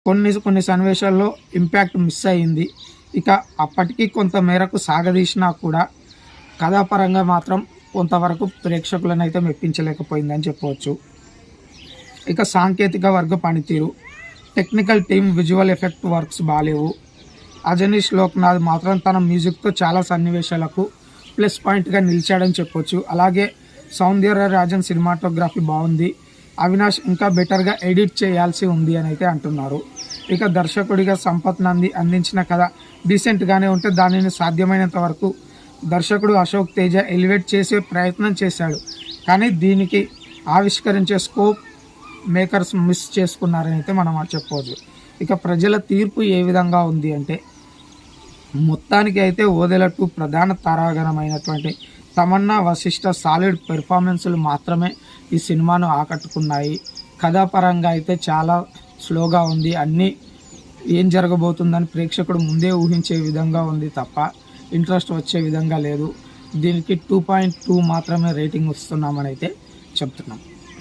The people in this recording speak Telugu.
కొన్ని సన్నివేశాల్లో ఇంపాక్ట్ మిస్ అయింది. ఇక అప్పటికి కొంత మేరకు సాగదీసినా కూడా కథాపరంగా మాత్రం కొంతవరకు ప్రేక్షకులను అయితే మెప్పించలేకపోయిందని చెప్పవచ్చు. ఇక సాంకేతిక వర్గ పనితీరు, technical team, visual effect works బాలేవు. అజనీష్ లోక్నాథ్ మాత్రం తన మ్యూజిక్తో చాలా సన్నివేశాలకు ప్లస్ పాయింట్గా నిలిచాడని చెప్పొచ్చు. అలాగే సౌందర్యరాజన్ సినిమాటోగ్రఫీ బాగుంది. అవినాష్ ఇంకా బెటర్గా ఎడిట్ చేయాల్సి ఉంది అని అయితే అంటున్నారు. ఇక దర్శకుడిగా సంపత్ నంది అందించిన కథ డీసెంట్గానే ఉంటే దానిని సాధ్యమైనంత వరకు దర్శకుడు అశోక్ తేజ ఎలివేట్ చేసే ప్రయత్నం చేశాడు. కానీ దీనికి ఆవిష్కరించే స్కోప్ మేకర్స్ మిస్ చేసుకున్నారని అయితే మనం చెప్పవచ్చు. ఇక ప్రజల తీర్పు ఏ విధంగా ఉంది అంటే, మొత్తానికి అయితే ఓదెల 2 ప్రధాన తారాగణమైనటువంటి తమన్నా వశిష్ఠ సాలిడ్ పెర్ఫార్మెన్స్లు మాత్రమే ఈ సినిమాను ఆకట్టుకున్నాయి. కథాపరంగా అయితే చాలా స్లోగా ఉంది. అన్నీ ఏం జరగబోతుందని ప్రేక్షకుడు ముందే ఊహించే విధంగా ఉంది తప్ప ఇంట్రెస్ట్ వచ్చే విధంగా లేదు. దీనికి 2.2 మాత్రమే రేటింగ్ ఇస్తున్నామని అయితే చెప్తున్నాం.